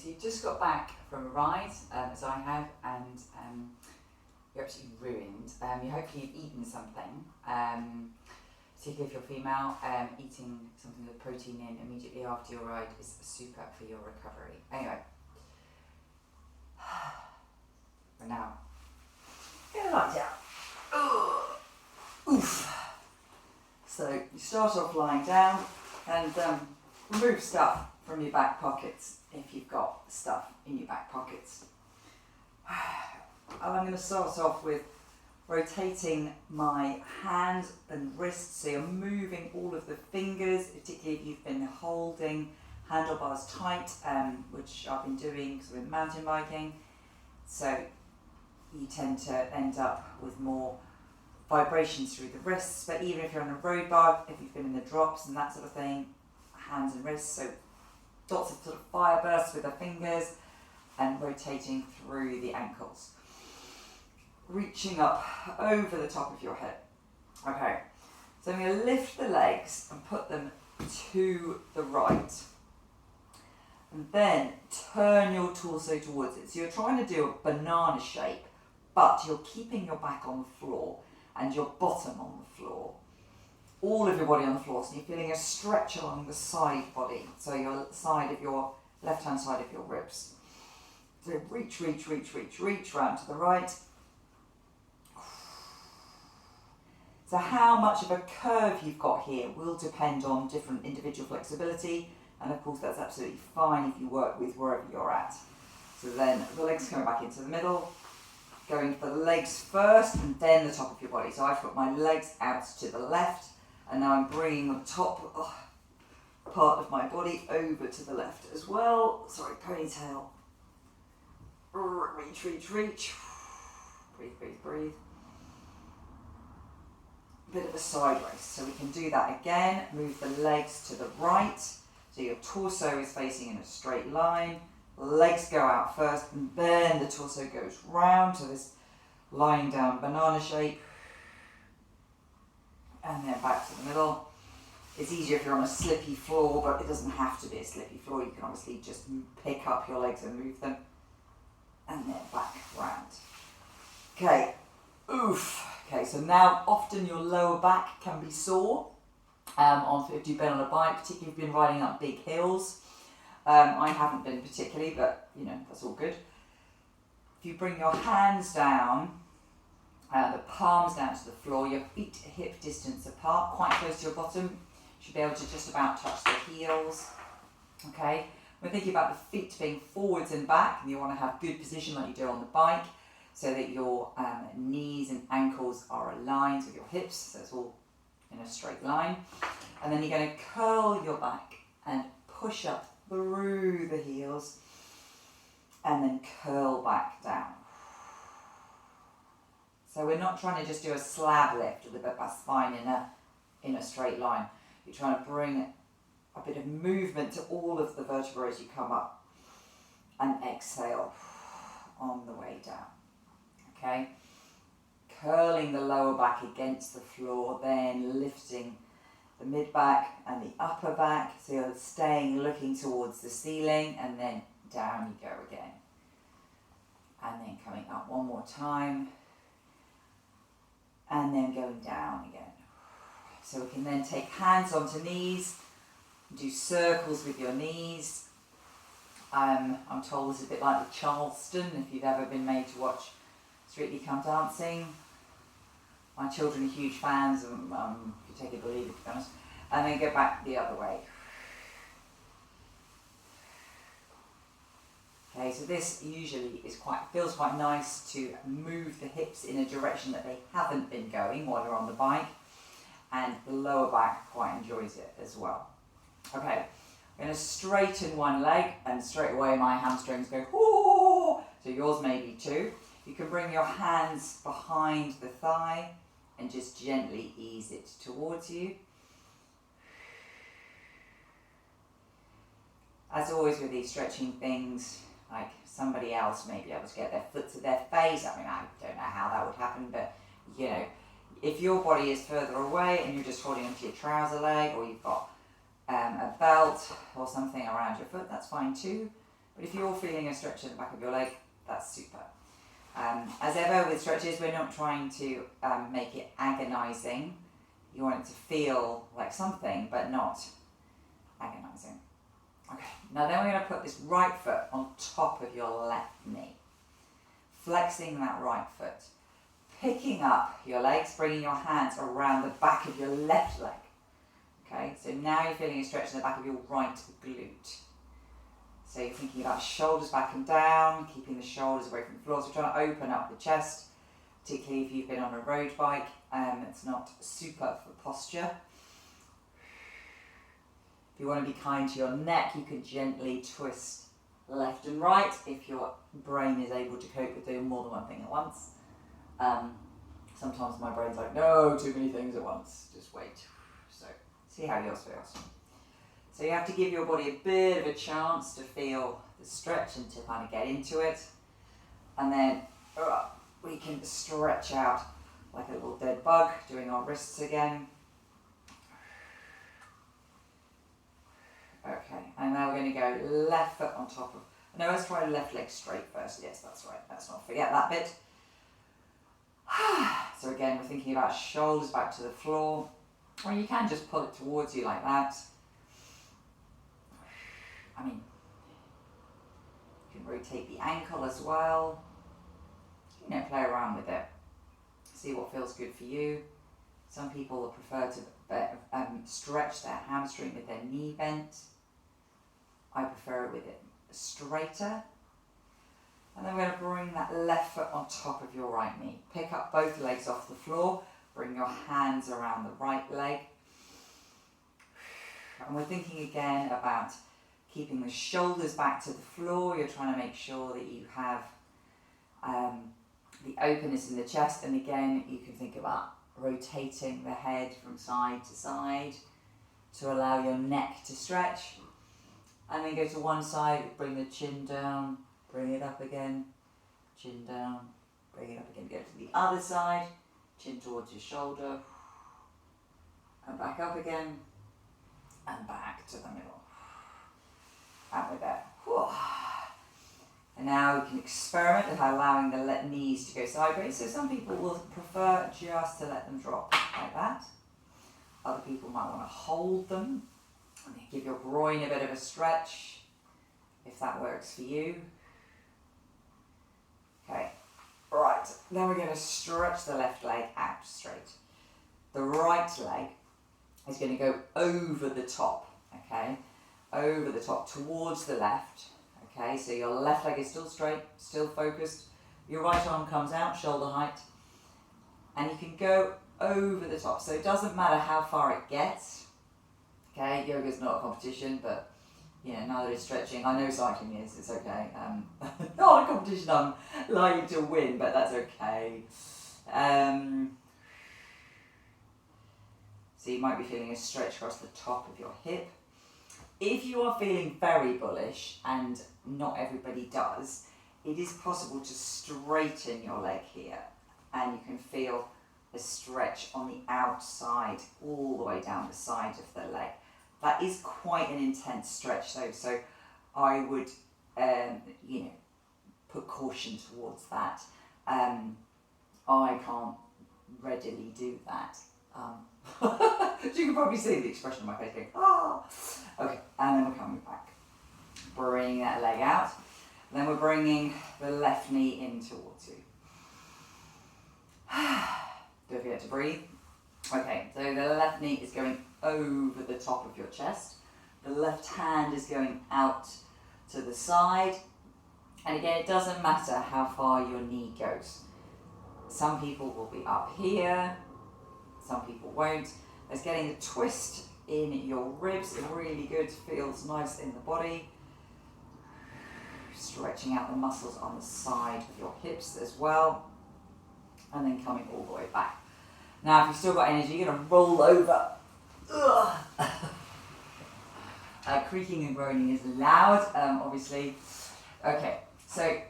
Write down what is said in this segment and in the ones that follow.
so you've just got back from a ride, as I have, and you're absolutely ruined. You hopefully you've eaten something, particularly if you're female. Eating something with protein in immediately after your ride is super for your recovery. Anyway, for now, get a lie down. Oof. So you start off lying down and remove stuff from your back pockets if you've got stuff in your back pockets. I'm going to start off with rotating my hands and wrists, so you're moving all of the fingers, particularly if you've been holding handlebars tight, which I've been doing because I've been mountain biking. So you tend to end up with more vibrations through the wrists, but even if you're on a road bike, if you've been in the drops and that sort of thing, hands and wrists, so lots of sort of fire bursts with the fingers and rotating through the ankles. Reaching up over the top of your head. Okay, so I'm going to lift the legs and put them to the right. And then turn your torso towards it. So you're trying to do a banana shape, but you're keeping your back on the floor and your bottom on the floor. All of your body on the floor, so you're feeling a stretch along the side body, so your side of your left-hand side of your ribs. So reach round to the right. So how much of a curve you've got here will depend on different individual flexibility, and of course that's absolutely fine if you work with wherever you're at. So then the legs coming back into the middle, going for the legs first and then the top of your body. So I've put my legs out to the left, and now I'm bringing the top part of my body over to the left as well. Sorry, ponytail. Reach. Breathe. Bit of a sideways, so we can do that again. Move the legs to the right, so your torso is facing in a straight line. Legs go out first, and then the torso goes round to this lying down banana shape, and then back to the middle. It's easier if you're on a slippy floor, but it doesn't have to be a slippy floor. You can obviously just pick up your legs and move them, and then back round. Okay, oof. Okay, so now often your lower back can be sore if you've been on a bike, particularly if you've been riding up big hills. I haven't been particularly, but you know, that's all good. If you bring your hands down, the palms down to the floor, your feet hip distance apart, quite close to your bottom, you should be able to just about touch the heels. Okay, we're thinking about the feet being forwards and back, and you want to have good position like you do on the bike, so that your knees and ankles are aligned with your hips, so it's all in a straight line. And then you're going to curl your back and push up through the heels, and then curl back down. So we're not trying to just do a slab lift with the spine in a straight line. You're trying to bring a bit of movement to all of the vertebrae as you come up, and exhale on the way down. Okay, curling the lower back against the floor, then lifting the mid back and the upper back, so you're staying looking towards the ceiling, and then down you go again. And then coming up one more time, and then going down again. So we can then take hands onto knees, do circles with your knees. I'm told this is a bit like the Charleston, if you've ever been made to watch Strictly Come Dancing. My children are huge fans, if you take it or leave it, to be honest. And then go back the other way. Okay, so this usually feels quite nice to move the hips in a direction that they haven't been going while you're on the bike, and the lower back quite enjoys it as well. Okay, I'm going to straighten one leg, and straight away my hamstrings go, whoo! So yours may be too. You can bring your hands behind the thigh and just gently ease it towards you. As always with these stretching things, like somebody else may be able to get their foot to their face. I mean, I don't know how that would happen, but you know, if your body is further away and you're just holding onto your trouser leg, or you've got a belt or something around your foot, that's fine too. But if you're feeling a stretch in the back of your leg, that's super. As ever with stretches, we're not trying to make it agonising. You want it to feel like something, but not agonising. Okay, now then we're going to put this right foot on top of your left knee. Flexing that right foot. Picking up your legs, bringing your hands around the back of your left leg. Okay, so now you're feeling a stretch in the back of your right glute. So you're thinking about shoulders back and down, keeping the shoulders away from the floor. So we're trying to open up the chest, particularly if you've been on a road bike. It's not super for posture. If you want to be kind to your neck, you can gently twist left and right if your brain is able to cope with doing more than one thing at once. Sometimes my brain's like, no, too many things at once, just wait. So see how yours feels. So you have to give your body a bit of a chance to feel the stretch and to kind of get into it. And then we can stretch out like a little dead bug, doing our wrists again. Okay, and now we're going to go left foot on top of, no, let's try left leg straight first. Yes, that's right, let's not forget that bit. So again, we're thinking about shoulders back to the floor, or you can just pull it towards you like that. I mean, you can rotate the ankle as well. You know, play around with it. See what feels good for you. Some people prefer to stretch their hamstring with their knee bent. I prefer it with it straighter. And then we're going to bring that left foot on top of your right knee. Pick up both legs off the floor. Bring your hands around the right leg. And we're thinking again about keeping the shoulders back to the floor. You're trying to make sure that you have the openness in the chest. And again, you can think about rotating the head from side to side to allow your neck to stretch. And then go to one side, bring the chin down, bring it up again, chin down, bring it up again. Go to the other side, chin towards your shoulder, and back up again, and back to the middle. And with that. And now we can experiment with allowing the knees to go sideways. So some people will prefer just to let them drop like that. Other people might want to hold them and give your groin a bit of a stretch, if that works for you. Okay, right, then we're going to stretch the left leg out straight. The right leg is going to go over the top, okay, over the top towards the left, okay, so your left leg is still straight, still focused, your right arm comes out, shoulder height, and you can go over the top, so it doesn't matter how far it gets, okay, yoga's not a competition, but you know, neither is stretching. I know cycling is, it's okay. Not a competition I'm likely to win, but that's okay. So you might be feeling a stretch across the top of your hip. If you are feeling very bullish, and not everybody does, it is possible to straighten your leg here, and you can feel a stretch on the outside all the way down the side of the leg. That is quite an intense stretch though, so I would, put caution towards that. I can't readily do that. So you can probably see the expression on my face going, ah! Okay, and then we're coming back. Bring that leg out. And then we're bringing the left knee in towards you. Don't forget to breathe. Okay, so the left knee is going over the top of your chest. The left hand is going out to the side. And again, it doesn't matter how far your knee goes. Some people will be up here, some people won't. There's getting a twist in your ribs. It's really good, feels nice in the body. Stretching out the muscles on the side of your hips as well. And then coming all the way back. Now, if you've still got energy, you're going to roll over. Creaking and groaning is loud, obviously. Okay, so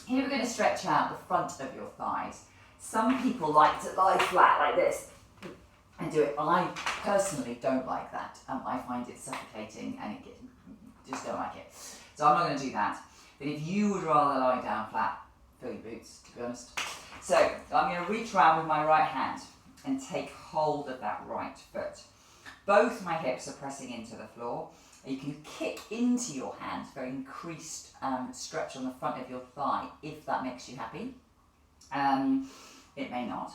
here we're going to stretch out the front of your thighs. Some people like to lie flat like this and do it. I personally don't like that. I find it suffocating and just don't like it. So I'm not going to do that. But if you would rather lie down flat, fill your boots, to be honest. So I'm going to reach around with my right hand and take hold of that right foot. Both my hips are pressing into the floor. You can kick into your hand for increased stretch on the front of your thigh if that makes you happy. It may not.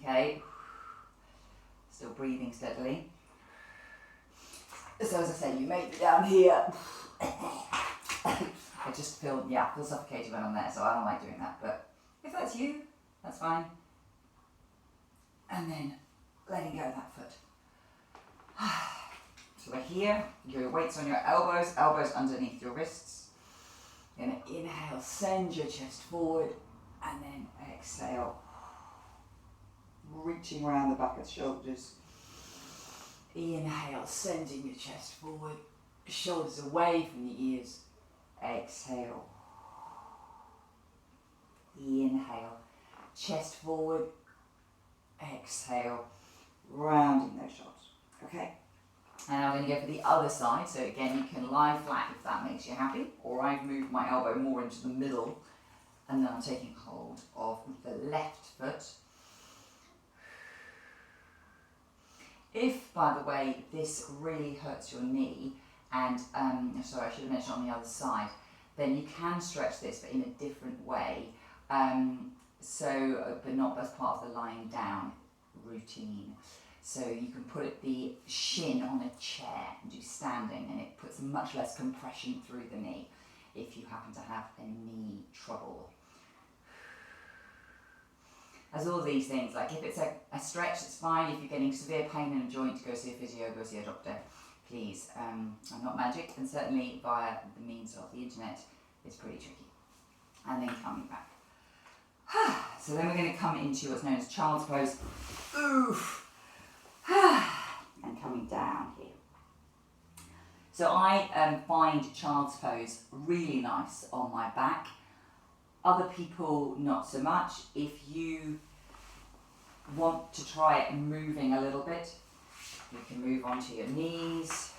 Okay. Still breathing steadily. So as I say, you may be down here. I just feel suffocated when I'm there, so I don't like doing that. But if that's you, that's fine. And then letting go of that foot. So we're here, your weight's on your elbows, elbows underneath your wrists. You're going to inhale, send your chest forward, and then exhale. Reaching around the back of the shoulders. Inhale, sending your chest forward, shoulders away from the ears. Exhale. Inhale, chest forward. Exhale, rounding those shoulders. Okay. And I'm going to go for the other side. So again, you can lie flat if that makes you happy, or I've moved my elbow more into the middle, and then I'm taking hold of the left foot. If, by the way, this really hurts your knee, and sorry, I should have mentioned on the other side, then you can stretch this, but in a different way. But not as part of the lying down routine. So you can put the shin on a chair and do standing, and it puts much less compression through the knee if you happen to have a knee trouble. As all these things, like if it's a stretch, it's fine. If you're getting severe pain in a joint, go see a physio, go see a doctor, please. I'm not magic, and certainly via the means of the internet, it's pretty tricky. And then coming back. So then we're going to come into what's known as child's pose. Oof. And coming down here. So I find child's pose really nice on my back. Other people not so much. If you want to try it moving a little bit, you can move onto your knees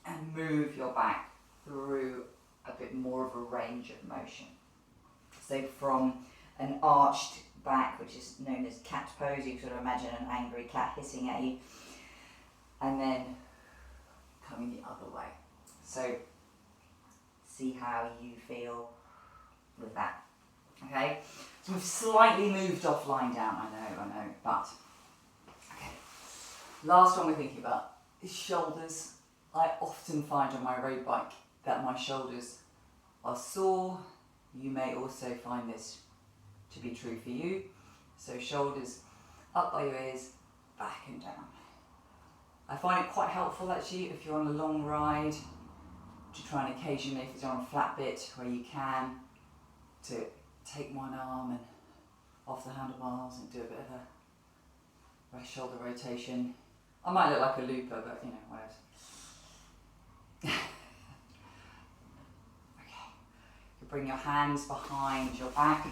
and move your back through a bit more of a range of motion. So from an arched back, which is known as cat pose, you sort of imagine an angry cat hissing at you, and then coming the other way. So see how you feel with that. Okay, so we've slightly moved off lying down, I know, but okay. Last one we're thinking about is shoulders. I often find on my road bike that my shoulders are sore. You may also find this to be true for you. So shoulders up by your ears, back and down. I find it quite helpful actually if you're on a long ride to try and occasionally, if it's on a flat bit where you can, to take one arm and off the handlebars and do a bit of a shoulder rotation. I might look like a looper, but you know, whatever. Okay, you bring your hands behind your back.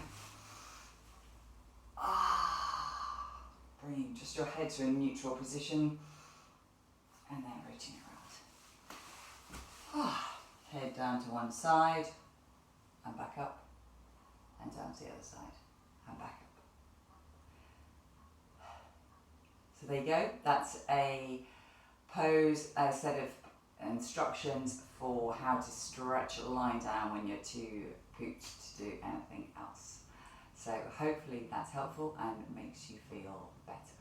Bring just your head to a neutral position, and then rotating around. Head down to one side, and back up, and down to the other side, and back up. So there you go, that's a pose, a set of instructions for how to stretch lying down when you're too pooped to do anything else. So hopefully that's helpful and makes you feel better.